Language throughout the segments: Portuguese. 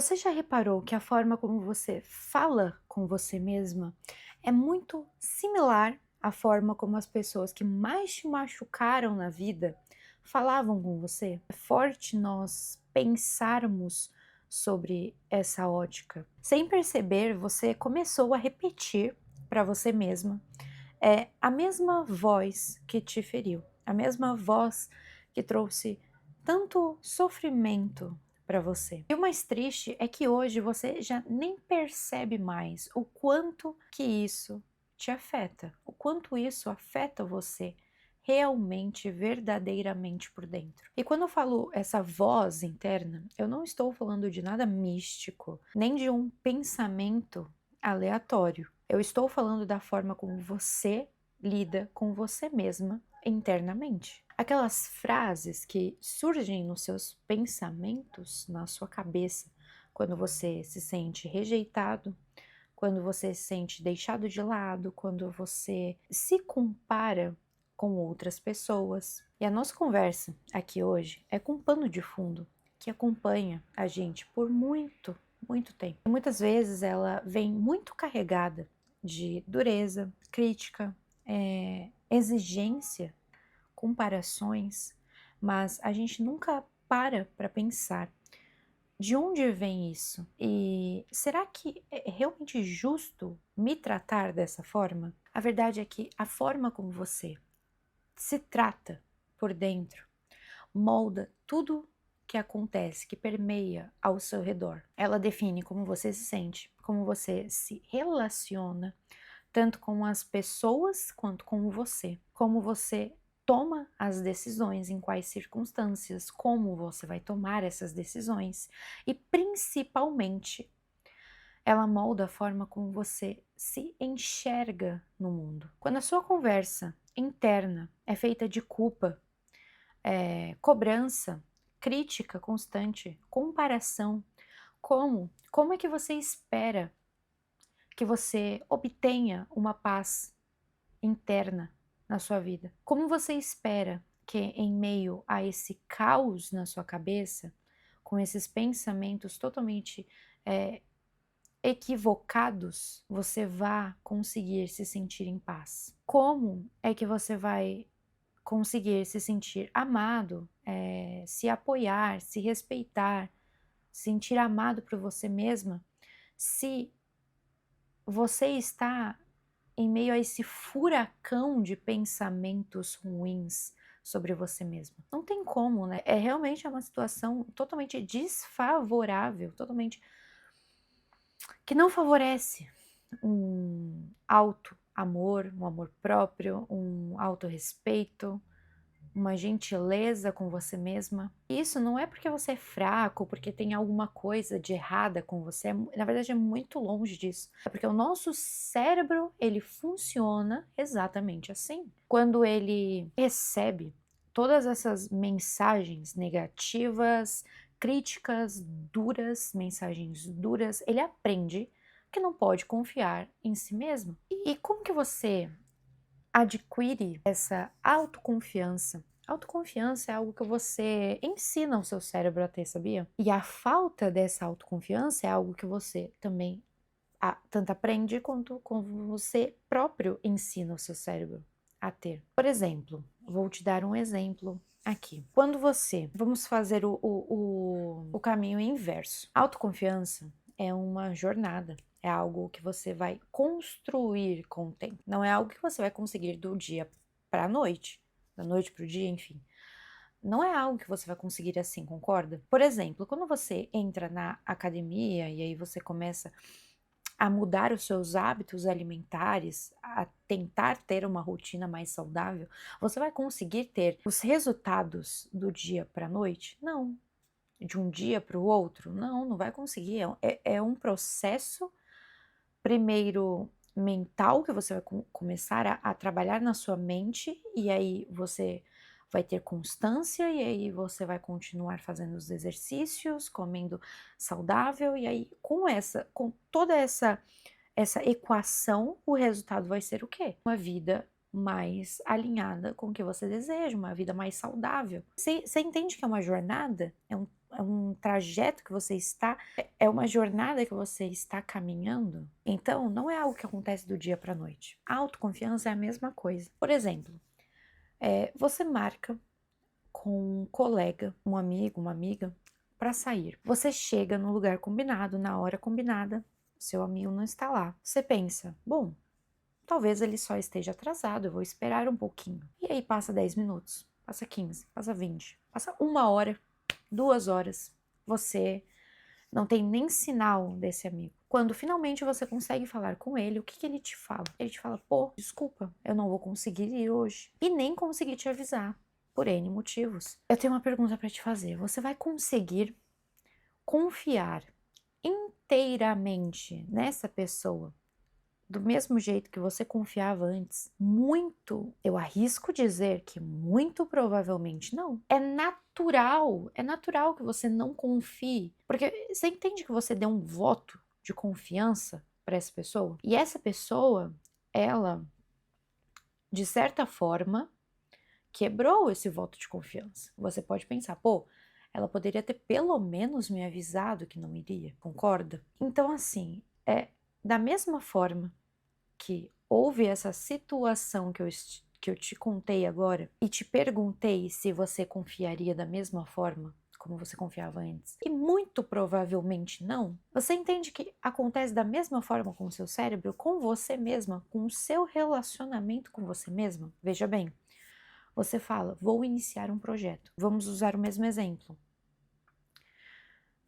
Você já reparou que a forma como você fala com você mesma é muito similar à forma como as pessoas que mais te machucaram na vida falavam com você? É forte nós pensarmos sobre essa ótica. Sem perceber, você começou a repetir para você mesma a mesma voz que te feriu, a mesma voz que trouxe tanto sofrimento para você. E o mais triste é que hoje você já nem percebe mais o quanto que isso te afeta, o quanto isso afeta você realmente, verdadeiramente por dentro. E quando eu falo essa voz interna, eu não estou falando de nada místico, nem de um pensamento aleatório. Eu estou falando da forma como você lida com você mesma internamente. Aquelas frases que surgem nos seus pensamentos, na sua cabeça, quando você se sente rejeitado, quando você se sente deixado de lado, quando você se compara com outras pessoas. E a nossa conversa aqui hoje é com um pano de fundo que acompanha a gente por muito tempo. E muitas vezes ela vem muito carregada de dureza, crítica, exigência, comparações, mas a gente nunca para pensar de onde vem isso? E será que é realmente justo me tratar dessa forma? A verdade é que a forma como você se trata por dentro molda tudo que acontece, que permeia ao seu redor. Ela define como você se sente, como você se relaciona, tanto com as pessoas quanto com você. Como você toma as decisões, em quais circunstâncias, como você vai tomar essas decisões e principalmente ela molda a forma como você se enxerga no mundo. Quando a sua conversa interna é feita de culpa, cobrança, crítica constante, comparação, como é que você espera que você obtenha uma paz interna na sua vida? Como você espera que, em meio a esse caos na sua cabeça, com esses pensamentos totalmente equivocados, você vá conseguir se sentir em paz? Como é que você vai conseguir se sentir amado, se apoiar, se respeitar, sentir amado por você mesma, se você está em meio a esse furacão de pensamentos ruins sobre você mesma? Não tem como, né? É realmente uma situação totalmente desfavorável, totalmente que não favorece um alto amor, um amor próprio, um autorrespeito, uma gentileza com você mesma. Isso não é porque você é fraco, porque tem alguma coisa de errada com você, na verdade é muito longe disso. É porque o nosso cérebro, ele funciona exatamente assim. Quando ele recebe todas essas mensagens negativas, críticas duras, mensagens duras, ele aprende que não pode confiar em si mesmo. E como que você adquire essa autoconfiança? Autoconfiança é algo que você ensina o seu cérebro a ter, sabia? E a falta dessa autoconfiança é algo que você também tanto aprende quanto como você próprio ensina o seu cérebro a ter. Por exemplo, vou te dar um exemplo aqui. Quando vamos fazer o caminho inverso. Autoconfiança é uma jornada, é algo que você vai construir com o tempo. Não é algo que você vai conseguir do dia para a noite, da noite para o dia, enfim. Não é algo que você vai conseguir assim, concorda? Por exemplo, quando você entra na academia e aí você começa a mudar os seus hábitos alimentares, a tentar ter uma rotina mais saudável, você vai conseguir ter os resultados do dia para a noite? Não. De um dia para o outro? Não, não vai conseguir. É um processo, primeiro mental, que você vai começar a trabalhar na sua mente, e aí você vai ter constância, e aí você vai continuar fazendo os exercícios, comendo saudável, e aí com toda essa equação, o resultado vai ser o quê? Uma vida mais alinhada com o que você deseja, uma vida mais saudável. Você entende que é uma jornada? um trajeto que você está, é uma jornada que você está caminhando. Então, não é algo que acontece do dia para a noite. A autoconfiança é a mesma coisa. Por exemplo, você marca com um colega, um amigo, uma amiga, para sair. Você chega no lugar combinado, na hora combinada, seu amigo não está lá. Você pensa, bom, talvez ele só esteja atrasado, eu vou esperar um pouquinho. E aí passa 10 minutos, passa 15, passa 20, passa 1 hora, 2 horas. Você não tem nem sinal desse amigo. Quando finalmente você consegue falar com ele, o que ele te fala? Ele te fala, pô, desculpa, eu não vou conseguir ir hoje. E nem consegui te avisar, por N motivos. Eu tenho uma pergunta para te fazer. Você vai conseguir confiar inteiramente nessa pessoa do mesmo jeito que você confiava antes? Muito, eu arrisco dizer que muito provavelmente não. É natural que você não confie, porque você entende que você deu um voto de confiança para essa pessoa? E essa pessoa, ela, de certa forma, quebrou esse voto de confiança. Você pode pensar, pô, ela poderia ter pelo menos me avisado que não iria, concorda? Então, assim, da mesma forma que houve essa situação que eu te contei agora e te perguntei se você confiaria da mesma forma como você confiava antes, e muito provavelmente não, você entende que acontece da mesma forma com o seu cérebro, com você mesma, com o seu relacionamento com você mesma? Veja bem, você fala, vou iniciar um projeto. Vamos usar o mesmo exemplo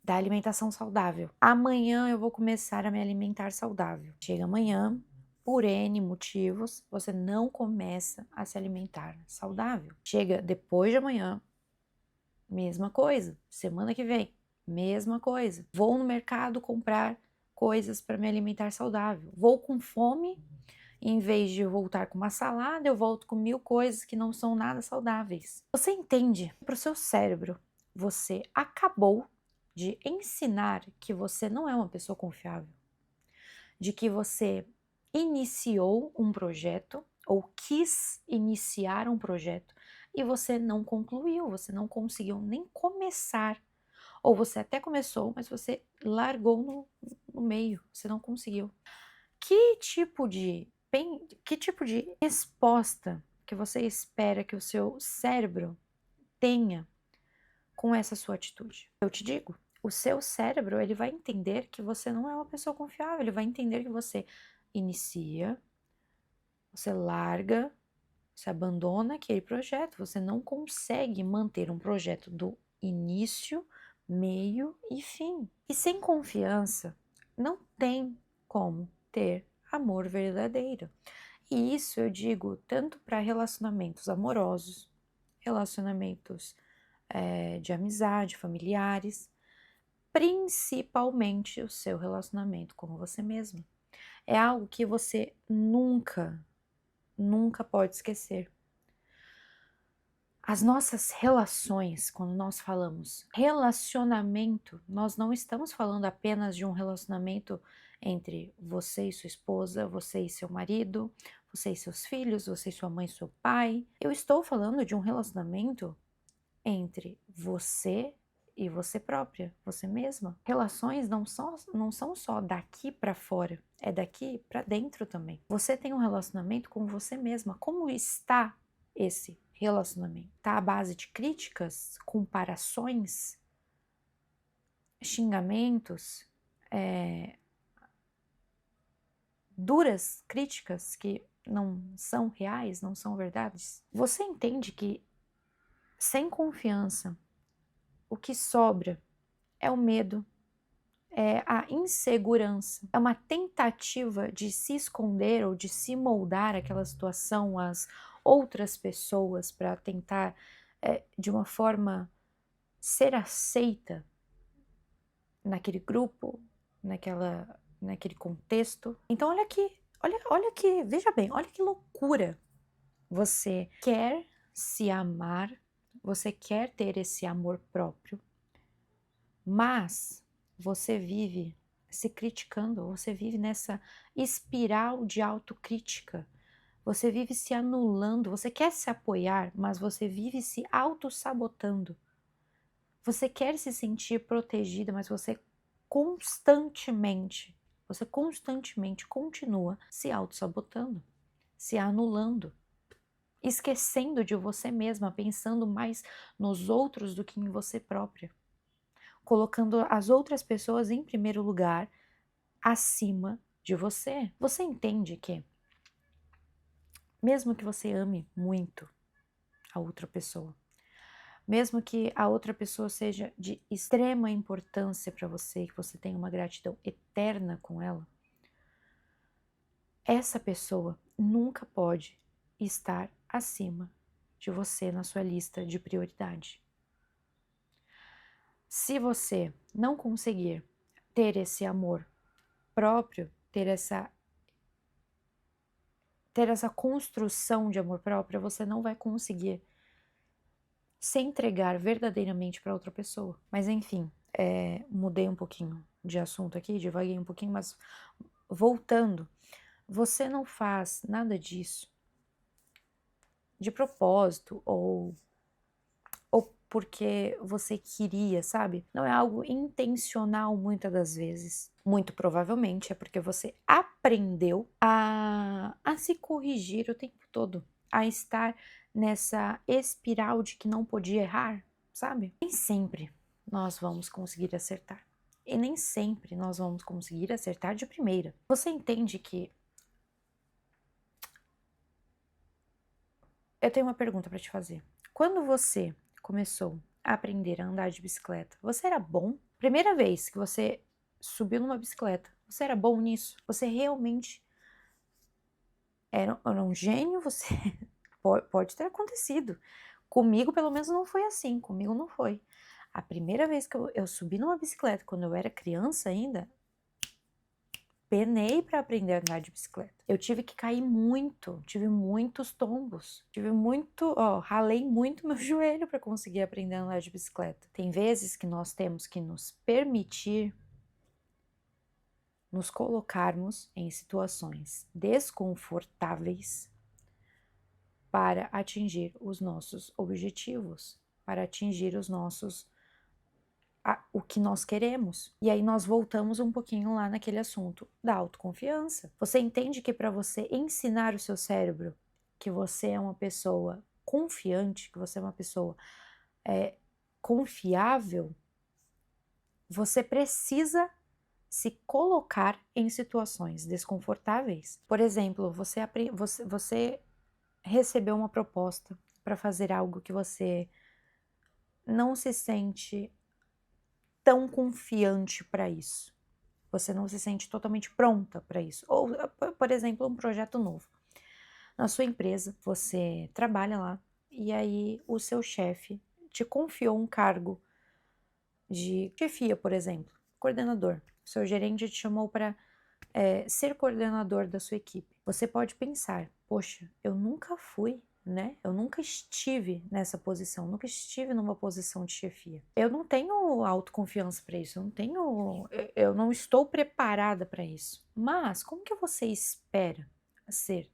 da alimentação saudável. Amanhã eu vou começar a me alimentar saudável. Chega amanhã, por N motivos, você não começa a se alimentar saudável. Chega depois de amanhã, mesma coisa. Semana que vem, mesma coisa. Vou no mercado comprar coisas para me alimentar saudável. Vou com fome, em vez de voltar com uma salada, eu volto com 1000 coisas que não são nada saudáveis. Você entende? Para o seu cérebro, você acabou de ensinar que você não é uma pessoa confiável, de que você iniciou um projeto ou quis iniciar um projeto e você não concluiu, você não conseguiu nem começar. Ou você até começou, mas você largou no meio, você não conseguiu. Que tipo de resposta que você espera que o seu cérebro tenha com essa sua atitude? Eu te digo, o seu cérebro, ele vai entender que você não é uma pessoa confiável, ele vai entender que você inicia, você larga, você abandona aquele projeto, você não consegue manter um projeto do início, meio e fim. E sem confiança, não tem como ter amor verdadeiro. E isso eu digo tanto para relacionamentos amorosos, relacionamentos de amizade, familiares, principalmente o seu relacionamento com você mesmo. É algo que você nunca pode esquecer. As nossas relações, quando nós falamos relacionamento, nós não estamos falando apenas de um relacionamento entre você e sua esposa, você e seu marido, você e seus filhos, você e sua mãe e seu pai. Eu estou falando de um relacionamento entre você e você própria, você mesma. Relações não são só daqui para fora, é daqui para dentro também. Você tem um relacionamento com você mesma. Como está esse relacionamento? Está à base de críticas, comparações, xingamentos, duras críticas que não são reais, não são verdades? Você entende que sem confiança, o que sobra é o medo, é a insegurança, é uma tentativa de se esconder ou de se moldar aquela situação às outras pessoas para tentar, de uma forma, ser aceita naquele grupo, naquele contexto. Então, olha que, veja bem, olha que loucura. Você quer se amar, você quer ter esse amor próprio, mas você vive se criticando, você vive nessa espiral de autocrítica, você vive se anulando, você quer se apoiar, mas você vive se auto-sabotando. Você quer se sentir protegida, mas você constantemente continua se auto-sabotando, se anulando, esquecendo de você mesma, pensando mais nos outros do que em você própria, colocando as outras pessoas em primeiro lugar, acima de você. Você entende que, mesmo que você ame muito a outra pessoa, mesmo que a outra pessoa seja de extrema importância para você, que você tenha uma gratidão eterna com ela, essa pessoa nunca pode estar acima de você na sua lista de prioridade. Se você não conseguir ter esse amor próprio, ter essa construção de amor próprio, você não vai conseguir se entregar verdadeiramente para outra pessoa. Mas enfim, mudei um pouquinho de assunto aqui, divaguei um pouquinho, mas voltando, você não faz nada disso de propósito ou porque você queria, sabe? Não é algo intencional muitas das vezes. Muito provavelmente é porque você aprendeu a se corrigir o tempo todo, a estar nessa espiral de que não podia errar, sabe? Nem sempre nós vamos conseguir acertar. E nem sempre nós vamos conseguir acertar de primeira. Você entende que... Eu tenho uma pergunta para te fazer. Quando você começou a aprender a andar de bicicleta, você era bom? Primeira vez que você subiu numa bicicleta, você era bom nisso? Você realmente era um gênio? Você pode ter acontecido. Comigo, pelo menos, não foi assim. Comigo não foi. A primeira vez que eu subi numa bicicleta, quando eu era criança ainda, penei para aprender a andar de bicicleta. Eu tive que cair muito, tive muitos tombos, ralei muito meu joelho para conseguir aprender a andar de bicicleta. Tem vezes que nós temos que nos permitir nos colocarmos em situações desconfortáveis para atingir os nossos objetivos, para atingir o que nós queremos. E aí nós voltamos um pouquinho lá naquele assunto da autoconfiança. Você entende que para você ensinar o seu cérebro que você é uma pessoa confiante, que você é uma pessoa confiável, você precisa se colocar em situações desconfortáveis. Por exemplo, você recebeu uma proposta para fazer algo que você não se sente tão confiante para isso. Você não se sente totalmente pronta para isso. Ou, por exemplo, um projeto novo. Na sua empresa, você trabalha lá e aí o seu chefe te confiou um cargo de chefia, por exemplo, coordenador. O seu gerente te chamou para ser coordenador da sua equipe. Você pode pensar, poxa, eu nunca fui, né? Eu nunca estive nessa posição, nunca estive numa posição de chefia. Eu não tenho autoconfiança para isso, eu não estou preparada para isso. Mas como que você espera ser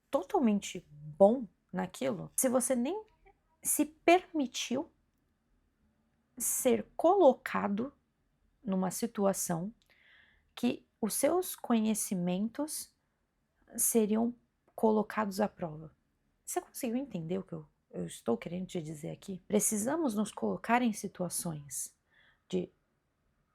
totalmente bom naquilo se você nem se permitiu ser colocado numa situação que os seus conhecimentos seriam colocados à prova? Você conseguiu entender o que eu estou querendo te dizer aqui? Precisamos nos colocar em situações de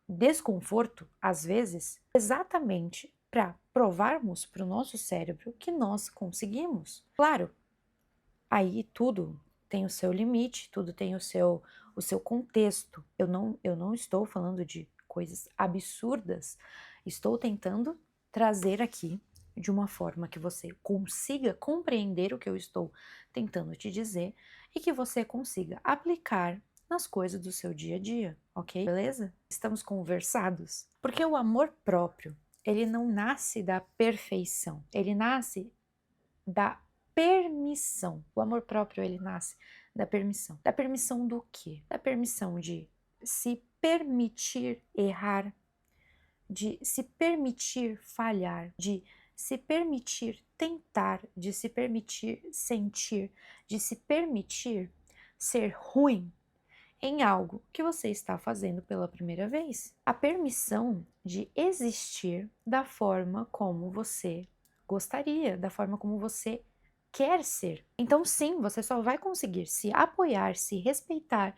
desconforto, às vezes, exatamente para provarmos para o nosso cérebro que nós conseguimos. Claro, aí tudo tem o seu limite, tudo tem o seu contexto. Eu não estou falando de coisas absurdas, estou tentando trazer aqui de uma forma que você consiga compreender o que eu estou tentando te dizer e que você consiga aplicar nas coisas do seu dia a dia, ok? Beleza? Estamos conversados? Porque o amor próprio, ele não nasce da perfeição, ele nasce da permissão. O amor próprio, ele nasce da permissão. Da permissão do quê? Da permissão de se permitir errar, de se permitir falhar, de se permitir tentar, de se permitir sentir, de se permitir ser ruim em algo que você está fazendo pela primeira vez. A permissão de existir da forma como você gostaria, da forma como você quer ser. Então, sim, você só vai conseguir se apoiar, se respeitar,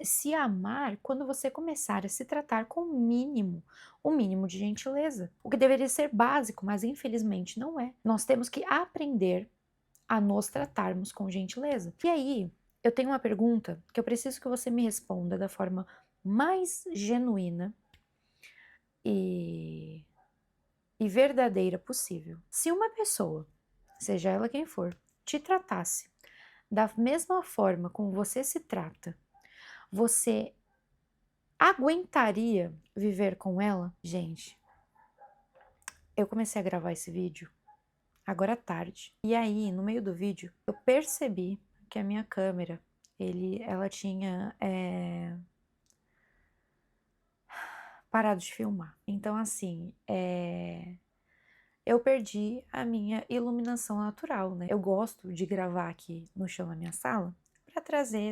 se amar quando você começar a se tratar com o mínimo de gentileza. O que deveria ser básico, mas infelizmente não é. Nós temos que aprender a nos tratarmos com gentileza. E aí, eu tenho uma pergunta que eu preciso que você me responda da forma mais genuína e verdadeira possível. Se uma pessoa, seja ela quem for, te tratasse da mesma forma como você se trata, você aguentaria viver com ela? Gente, eu comecei a gravar esse vídeo agora à tarde. E aí, no meio do vídeo, eu percebi que a minha câmera, ela tinha parado de filmar. Então, assim, eu perdi a minha iluminação natural, né? Eu gosto de gravar aqui no chão da minha sala para trazer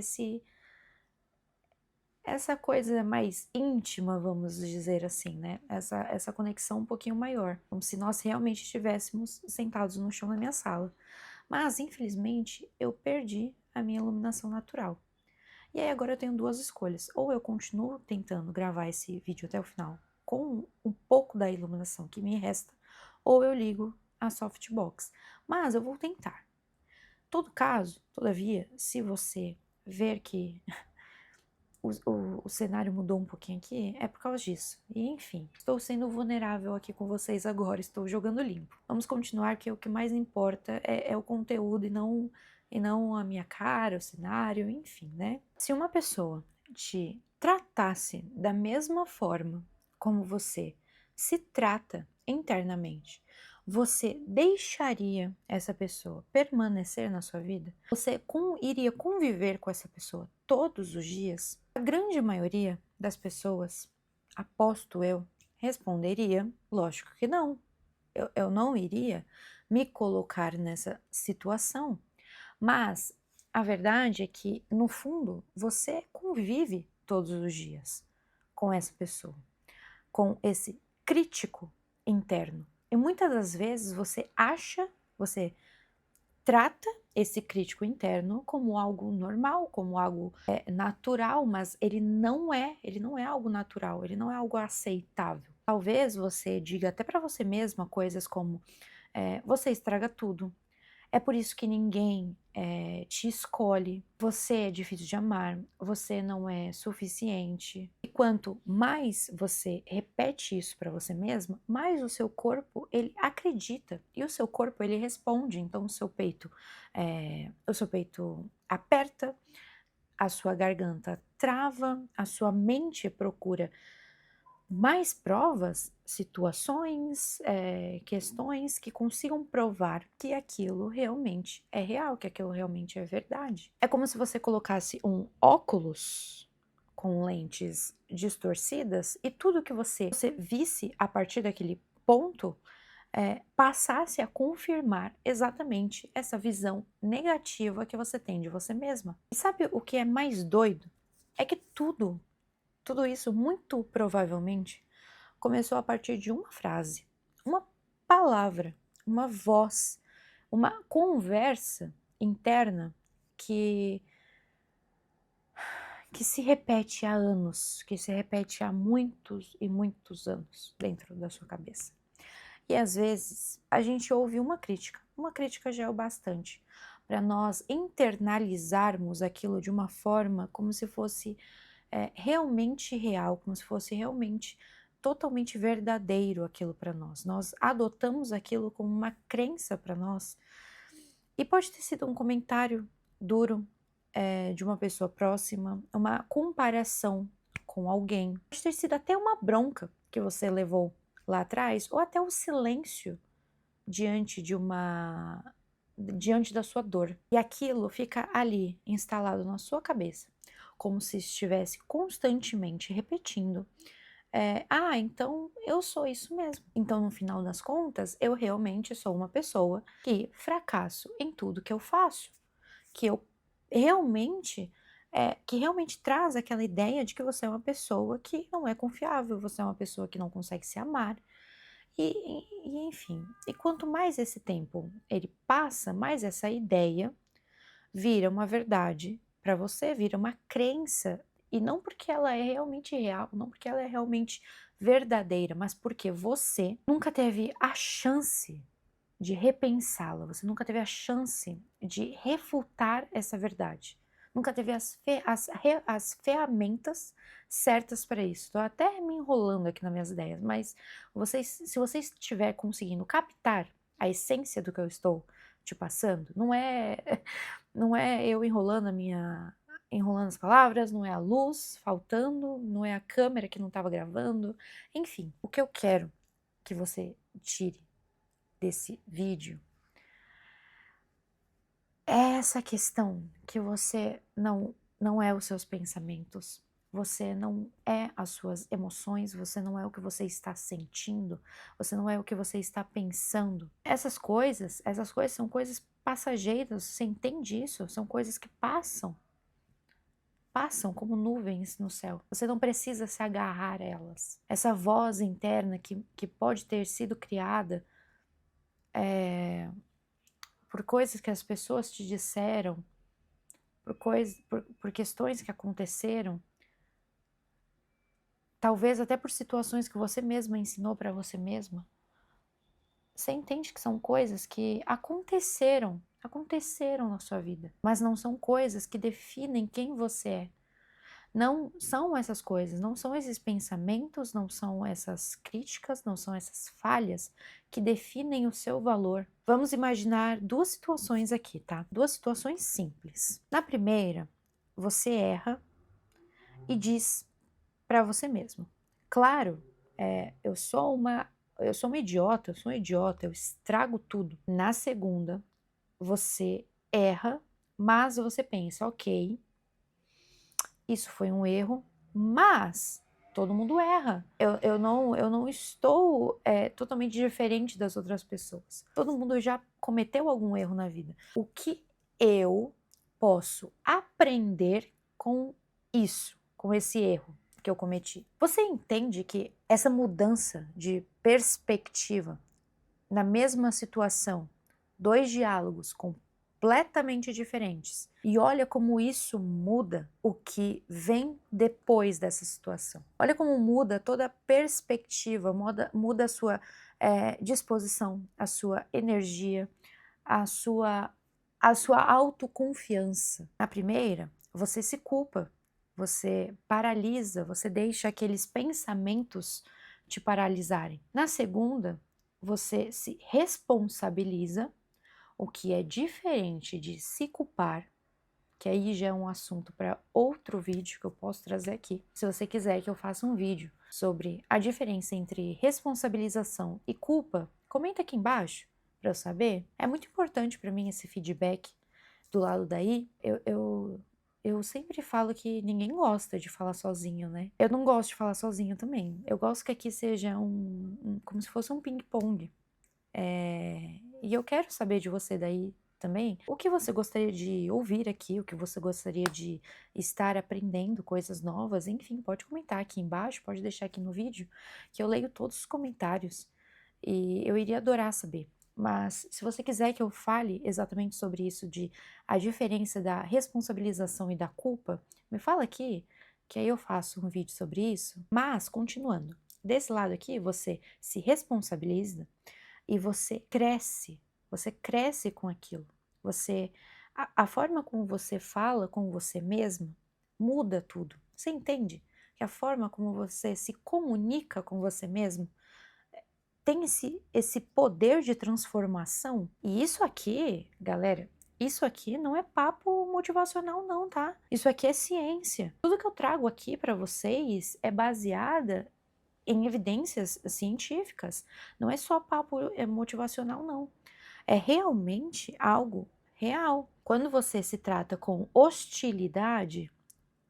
essa coisa mais íntima, vamos dizer assim, né? Essa conexão um pouquinho maior, como se nós realmente estivéssemos sentados no chão da minha sala. Mas, infelizmente, eu perdi a minha iluminação natural. E aí agora eu tenho duas escolhas. Ou eu continuo tentando gravar esse vídeo até o final com um pouco da iluminação que me resta, ou eu ligo a softbox. Mas eu vou tentar. Todo caso, todavia, se você ver que o cenário mudou um pouquinho aqui, é por causa disso. E enfim, estou sendo vulnerável aqui com vocês agora, estou jogando limpo. Vamos continuar, que o que mais importa é o conteúdo e não a minha cara, o cenário, enfim, né? Se uma pessoa te tratasse da mesma forma como você se trata internamente, você deixaria essa pessoa permanecer na sua vida? Você iria conviver com essa pessoa todos os dias? A grande maioria das pessoas, aposto eu, responderia: lógico que não. Eu não iria me colocar nessa situação. Mas a verdade é que, no fundo, você convive todos os dias com essa pessoa, com esse crítico interno. E muitas das vezes você trata esse crítico interno como algo normal, como algo natural, mas ele não é algo natural, ele não é algo aceitável. Talvez você diga até para você mesma coisas como você estraga tudo, é por isso que ninguém te escolhe, você é difícil de amar, você não é suficiente. E quanto mais você repete isso para você mesma, mais o seu corpo ele acredita e o seu corpo ele responde. Então o seu peito aperta, a sua garganta trava, a sua mente procura mais provas, situações, questões que consigam provar que aquilo realmente é real, que aquilo realmente é verdade. É como se você colocasse um óculos com lentes distorcidas e tudo que você visse a partir daquele ponto passasse a confirmar exatamente essa visão negativa que você tem de você mesma. E sabe o que é mais doido? É que tudo isso, muito provavelmente, começou a partir de uma frase, uma palavra, uma voz, uma conversa interna que se repete há anos, que se repete há muitos e muitos anos dentro da sua cabeça. E às vezes a gente ouve uma crítica já é o bastante para nós internalizarmos aquilo de uma forma como se fosse realmente real, como se fosse realmente totalmente verdadeiro aquilo para nós. Nós adotamos aquilo como uma crença para nós. E pode ter sido um comentário duro de uma pessoa próxima, uma comparação com alguém. Pode ter sido até uma bronca que você levou lá atrás, ou até um silêncio diante diante da sua dor. E aquilo fica ali, instalado na sua cabeça, como se estivesse constantemente repetindo. Então eu sou isso mesmo. Então, no final das contas, eu realmente sou uma pessoa que fracasso em tudo que eu faço, que eu realmente que realmente traz aquela ideia de que você é uma pessoa que não é confiável, você é uma pessoa que não consegue se amar. Enfim, e quanto mais esse tempo ele passa, mais essa ideia vira uma verdade para você, vira uma crença, e não porque ela é realmente real, não porque ela é realmente verdadeira, mas porque você nunca teve a chance de repensá-la, você nunca teve a chance de refutar essa verdade. Nunca teve as ferramentas certas para isso. Estou até me enrolando aqui nas minhas ideias, mas se você estiver conseguindo captar a essência do que eu estou te passando, não é eu enrolando as palavras, não é a luz faltando, não é a câmera que não estava gravando, enfim, o que eu quero que você tire desse vídeo é essa questão que você não é os seus pensamentos, você não é as suas emoções, você não é o que você está sentindo, você não é o que você está pensando. Essas coisas são coisas passageiras, você entende isso? São coisas que passam como nuvens no céu. Você não precisa se agarrar a elas. Essa voz interna que pode ter sido criada por coisas que as pessoas te disseram, por questões que aconteceram, talvez até por situações que você mesma ensinou para você mesma. Você entende que são coisas que aconteceram na sua vida, mas não são coisas que definem quem você é. Não são essas coisas, não são esses pensamentos, não são essas críticas, não são essas falhas que definem o seu valor. Vamos imaginar duas situações aqui, tá? Duas situações simples. Na primeira, você erra e diz para você mesmo: claro, eu sou um idiota, eu estrago tudo. Na segunda, você erra, mas você pensa: ok, isso foi um erro, mas todo mundo erra. Eu não estou totalmente diferente das outras pessoas. Todo mundo já cometeu algum erro na vida. O que eu posso aprender com isso, com esse erro que eu cometi? Você entende que essa mudança de perspectiva na mesma situação, dois diálogos completamente diferentes. E olha como isso muda o que vem depois dessa situação. Olha como muda toda a perspectiva, muda a sua disposição, a sua energia, a sua autoconfiança. Na primeira, você se culpa, você paralisa, você deixa aqueles pensamentos te paralisarem. Na segunda, você se responsabiliza, o que é diferente de se culpar, que aí já é um assunto para outro vídeo que eu posso trazer aqui. Se você quiser que eu faça um vídeo sobre a diferença entre responsabilização e culpa, comenta aqui embaixo para eu saber. É muito importante para mim esse feedback do lado daí. Eu sempre falo que ninguém gosta de falar sozinho, né? Eu não gosto de falar sozinho também. Eu gosto que aqui seja como se fosse um ping-pong. E eu quero saber de você daí também o que você gostaria de ouvir aqui, o que você gostaria de estar aprendendo, coisas novas, enfim, pode comentar aqui embaixo, pode deixar aqui no vídeo, que eu leio todos os comentários e eu iria adorar saber. Mas se você quiser que eu fale exatamente sobre isso, de a diferença da responsabilização e da culpa, me fala aqui, que aí eu faço um vídeo sobre isso. Mas, continuando, desse lado aqui, você se responsabiliza e você cresce com aquilo. A forma como você fala com você mesmo muda tudo. Você entende? Que a forma como você se comunica com você mesmo tem esse poder de transformação. E isso aqui, galera, isso aqui não é papo motivacional não, tá? Isso aqui é ciência. Tudo que eu trago aqui para vocês é baseada em evidências científicas. Não é só papo motivacional, não. É realmente algo real. Quando você se trata com hostilidade,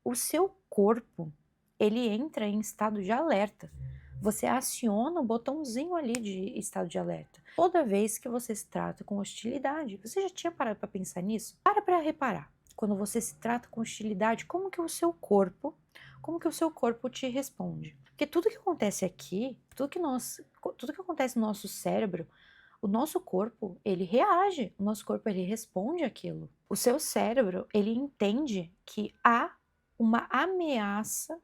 o seu corpo, ele entra em estado de alerta. Você aciona o botãozinho ali de estado de alerta. Toda vez que você se trata com hostilidade, você já tinha parado para pensar nisso? Para reparar. quando você se trata com hostilidade, como que o seu corpo te responde? Porque tudo que acontece aqui, tudo que acontece no nosso cérebro, o nosso corpo, ele reage, o nosso corpo, ele responde àquilo. O seu cérebro, ele entende que há uma ameaça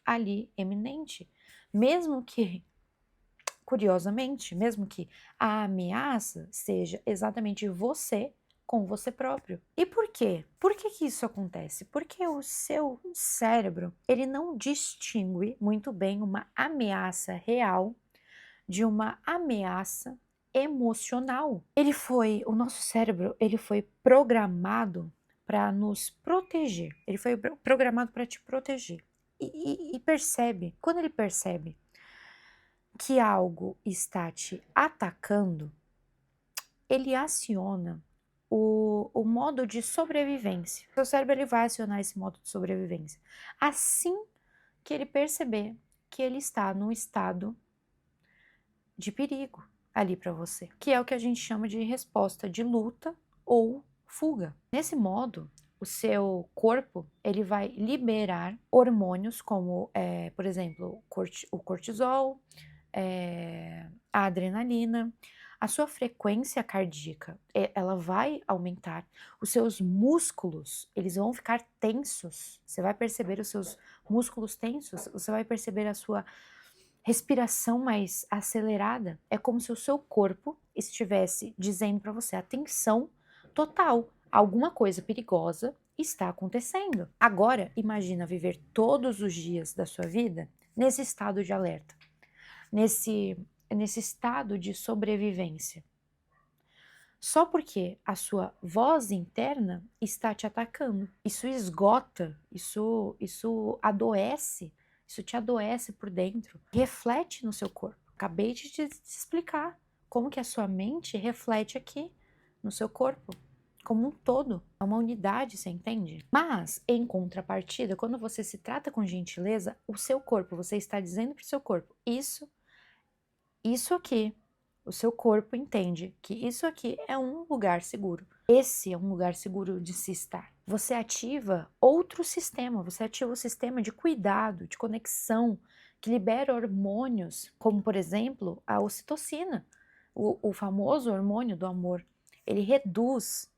ali eminente, mesmo que, curiosamente, mesmo que a ameaça seja exatamente você com você próprio. E por quê? Por que que isso acontece? Porque o seu cérebro, ele não distingue muito bem uma ameaça real de uma ameaça emocional. O nosso cérebro, ele foi programado para nos proteger. Ele foi programado para te proteger. E percebe, quando ele percebe que algo está te atacando, ele aciona o modo de sobrevivência. Seu cérebro, ele vai acionar esse modo de sobrevivência. Assim que ele perceber que ele está num estado de perigo ali para você, que é o que a gente chama de resposta de luta ou fuga. Nesse modo, o seu corpo, ele vai liberar hormônios como, por exemplo, o cortisol, a adrenalina. A sua frequência cardíaca, ela vai aumentar. Os seus músculos, eles vão ficar tensos. Você vai perceber os seus músculos tensos, você vai perceber a sua respiração mais acelerada. É como se o seu corpo estivesse dizendo para você: atenção total, alguma coisa perigosa está acontecendo. Agora, imagina viver todos os dias da sua vida nesse estado de alerta, nesse estado de sobrevivência. Só porque a sua voz interna está te atacando. Isso esgota, isso adoece, isso te adoece por dentro. Reflete no seu corpo. Acabei de te explicar como que a sua mente reflete aqui no seu corpo, como um todo. É uma unidade, você entende? Mas, em contrapartida, quando você se trata com gentileza, o seu corpo, você está dizendo para o seu corpo, isso aqui, o seu corpo entende que isso aqui é um lugar seguro. Esse é um lugar seguro de se estar. Você ativa outro sistema, você ativa o sistema de cuidado, de conexão, que libera hormônios, como por exemplo a ocitocina, o famoso hormônio do amor. Ele reduz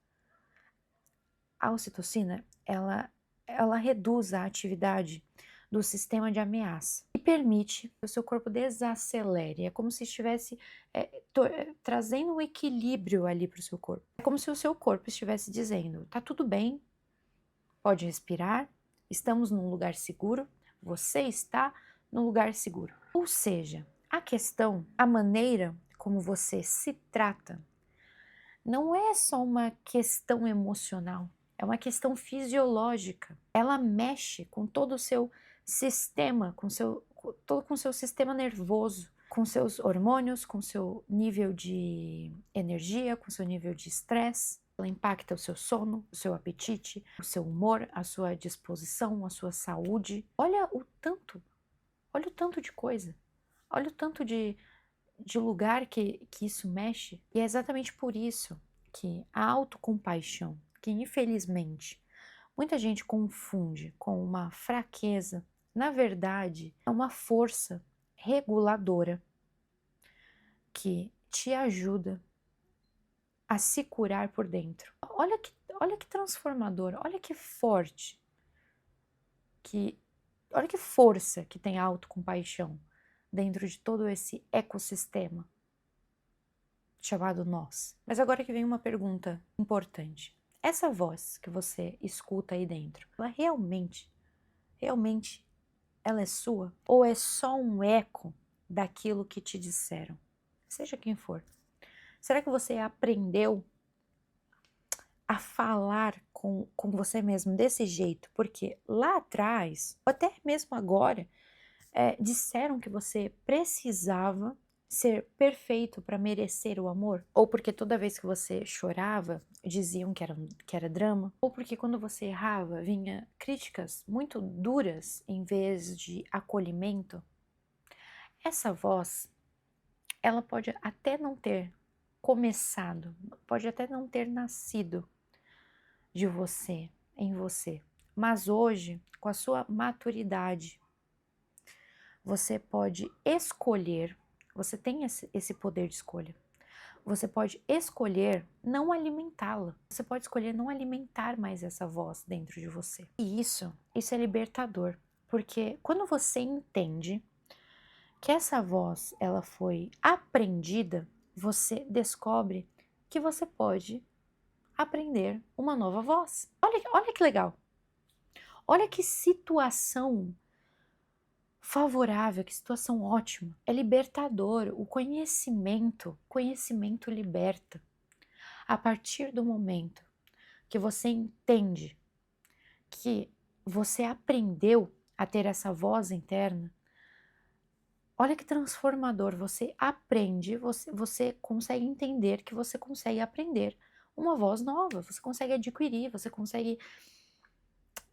a ocitocina, ela reduz a atividade do sistema de ameaça e permite que o seu corpo desacelere. É como se estivesse trazendo um equilíbrio ali para o seu corpo. É como se o seu corpo estivesse dizendo: tá tudo bem, pode respirar, estamos num lugar seguro, você está num lugar seguro. Ou seja, a questão, a maneira como você se trata, não é só uma questão emocional, é uma questão fisiológica. Ela mexe com todo o seu sistema, com o seu sistema nervoso, com seus hormônios, com seu nível de energia, com seu nível de estresse. Ela impacta o seu sono, o seu apetite, o seu humor, a sua disposição, a sua saúde. Olha o tanto de coisa, olha o tanto de lugar que isso mexe. E é exatamente por isso que a autocompaixão, que infelizmente muita gente confunde com uma fraqueza, na verdade é uma força reguladora que te ajuda a se curar por dentro. Olha que transformador, olha que forte, olha que força que tem a autocompaixão dentro de todo esse ecossistema chamado nós. Mas agora que vem uma pergunta importante. Essa voz que você escuta aí dentro, ela realmente, ela é sua? Ou é só um eco daquilo que te disseram? Seja quem for. Será que você aprendeu a falar com você mesmo desse jeito? Porque lá atrás, ou até mesmo agora, disseram que você precisava ser perfeito para merecer o amor? Ou porque toda vez que você chorava, diziam que era drama? Ou porque quando você errava, vinha críticas muito duras em vez de acolhimento? Essa voz, ela pode até não ter começado, pode até não ter nascido de você. em você. Mas hoje, com a sua maturidade, você pode escolher, você tem esse poder de escolha. Você pode escolher não alimentá-la. Você pode escolher não alimentar mais essa voz dentro de você. E isso é libertador, porque quando você entende que essa voz ela foi aprendida, você descobre que você pode aprender uma nova voz. Olha que legal. Olha que situação favorável, que situação ótima. É libertador. O conhecimento liberta. A partir do momento que você entende que você aprendeu a ter essa voz interna, olha que transformador. Você aprende, você consegue entender que você consegue aprender uma voz nova, você consegue adquirir, você consegue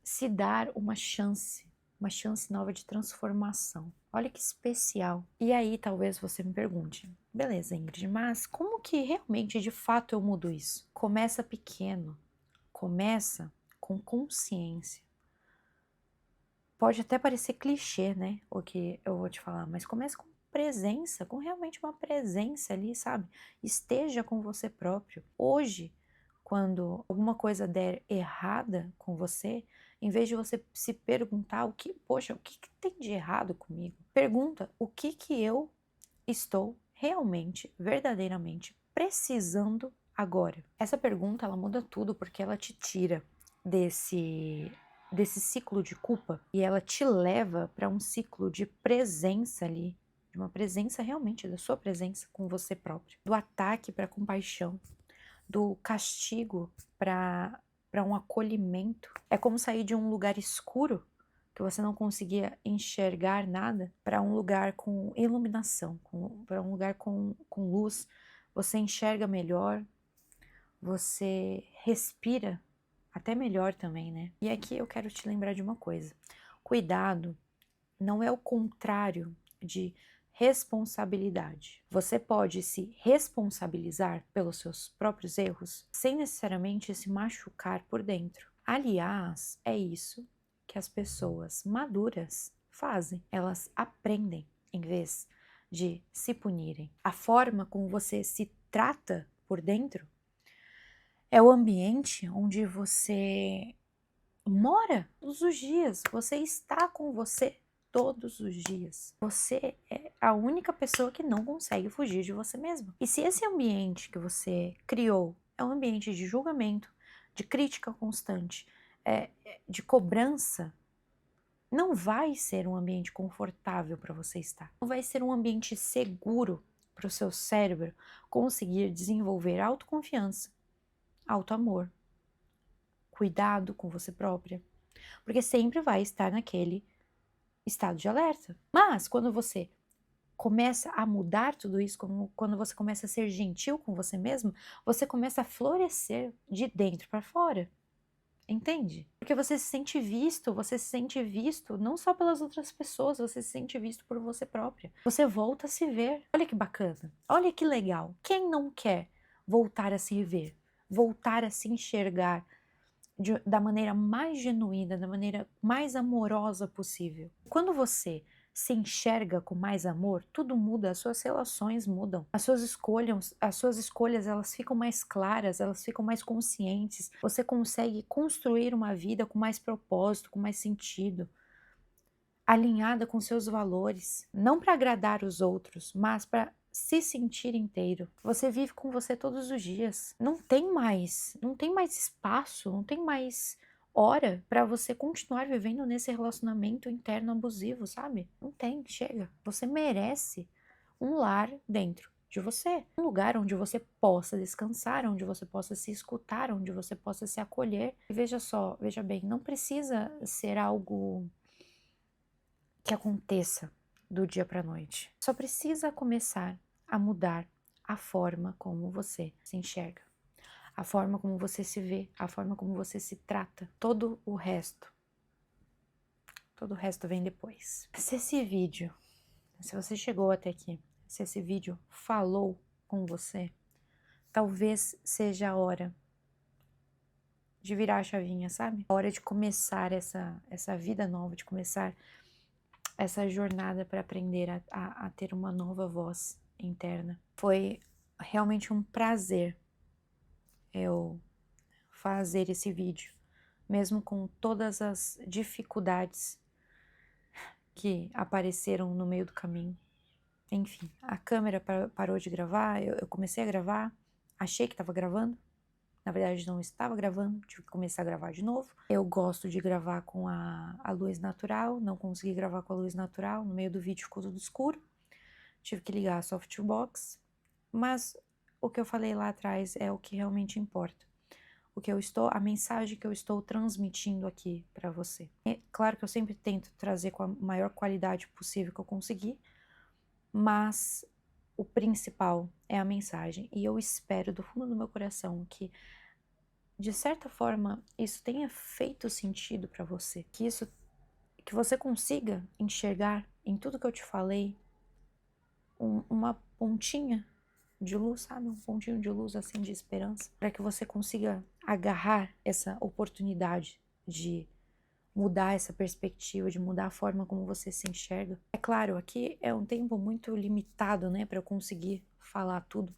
se dar uma chance nova de transformação. Olha que especial. E aí talvez você me pergunte, beleza, Ingrid, mas como que realmente, de fato, eu mudo isso? Começa pequeno, começa com consciência. Pode até parecer clichê, né, o que eu vou te falar, mas começa com presença, com realmente uma presença ali, sabe? Esteja com você próprio. Hoje, quando alguma coisa der errada com você, em vez de você se perguntar o que tem de errado comigo? Pergunta o que eu estou realmente, verdadeiramente precisando agora. Essa pergunta, ela muda tudo porque ela te tira desse ciclo de culpa e ela te leva para um ciclo de presença ali, de uma presença realmente da sua presença com você próprio, do ataque para compaixão, do castigo para um acolhimento. É como sair de um lugar escuro que você não conseguia enxergar nada para um lugar com iluminação, para um lugar com luz. Você enxerga melhor, você respira até melhor também, né? E aqui eu quero te lembrar de uma coisa. Cuidado não é o contrário de responsabilidade. Você pode se responsabilizar pelos seus próprios erros sem necessariamente se machucar por dentro. Aliás, é isso que as pessoas maduras fazem. Elas aprendem em vez de se punirem. A forma como você se trata por dentro é o ambiente onde você mora todos os dias, você está com você todos os dias. Você é a única pessoa que não consegue fugir de você mesmo. E se esse ambiente que você criou é um ambiente de julgamento, de crítica constante, de cobrança, não vai ser um ambiente confortável para você estar. Não vai ser um ambiente seguro para o seu cérebro conseguir desenvolver autoconfiança, autoamor, cuidado com você própria, porque sempre vai estar naquele estado de alerta. Mas quando você começa a mudar tudo isso, quando você começa a ser gentil com você mesmo, você começa a florescer de dentro para fora. Entende? Porque você se sente visto não só pelas outras pessoas, você se sente visto por você própria. Você volta a se ver. Olha que bacana, olha que legal. Quem não quer voltar a se ver, voltar a se enxergar da maneira mais genuína, da maneira mais amorosa possível? Quando você se enxerga com mais amor, tudo muda, as suas relações mudam, as suas escolhas elas ficam mais claras, elas ficam mais conscientes, você consegue construir uma vida com mais propósito, com mais sentido, alinhada com seus valores, não para agradar os outros, mas para se sentir inteiro. Você vive com você todos os dias. Não tem mais espaço, não tem mais hora para você continuar vivendo nesse relacionamento interno abusivo, sabe? Não tem, chega. Você merece um lar dentro de você, um lugar onde você possa descansar, onde você possa se escutar, onde você possa se acolher. E veja só, veja bem, não precisa ser algo que aconteça do dia para a noite. Só precisa começar a mudar a forma como você se enxerga, a forma como você se vê, a forma como você se trata. Todo o resto vem depois. Se você chegou até aqui, se esse vídeo falou com você, talvez seja a hora de virar a chavinha, sabe? A hora de começar essa vida nova, de começar essa jornada para aprender a ter uma nova voz interna. Foi realmente um prazer eu fazer esse vídeo, mesmo com todas as dificuldades que apareceram no meio do caminho. Enfim, a câmera parou de gravar, eu comecei a gravar, achei que estava gravando, na verdade não estava gravando, tive que começar a gravar de novo. Eu gosto de gravar com a luz natural, não consegui gravar com a luz natural, no meio do vídeo ficou tudo escuro, tive que ligar a softbox, mas o que eu falei lá atrás é o que realmente importa. A mensagem que eu estou transmitindo aqui para você. É claro que eu sempre tento trazer com a maior qualidade possível que eu conseguir, mas o principal é a mensagem. E eu espero do fundo do meu coração que, de certa forma, isso tenha feito sentido para você, que você consiga enxergar em tudo que eu te falei uma pontinha de luz, sabe? Um pontinho de luz assim de esperança, para que você consiga agarrar essa oportunidade de mudar essa perspectiva, de mudar a forma como você se enxerga. É claro, aqui é um tempo muito limitado, né, para eu conseguir falar tudo,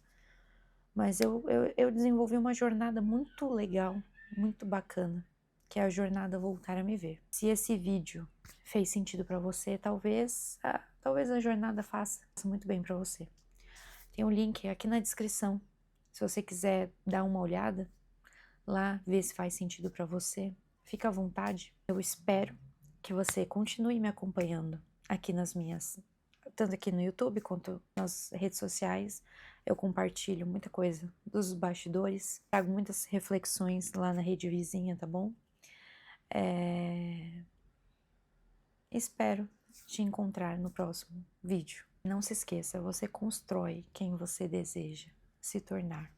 mas eu desenvolvi uma jornada muito legal, muito bacana, que é a jornada Voltar a Me Ver. Se esse vídeo fez sentido para você, talvez a jornada faça muito bem para você. Tem um link aqui na descrição, se você quiser dar uma olhada lá, ver se faz sentido para você, fica à vontade. Eu espero que você continue me acompanhando aqui tanto aqui no YouTube quanto nas redes sociais. Eu compartilho muita coisa dos bastidores, trago muitas reflexões lá na rede vizinha, tá bom? Espero te encontrar no próximo vídeo. Não se esqueça, você constrói quem você deseja se tornar.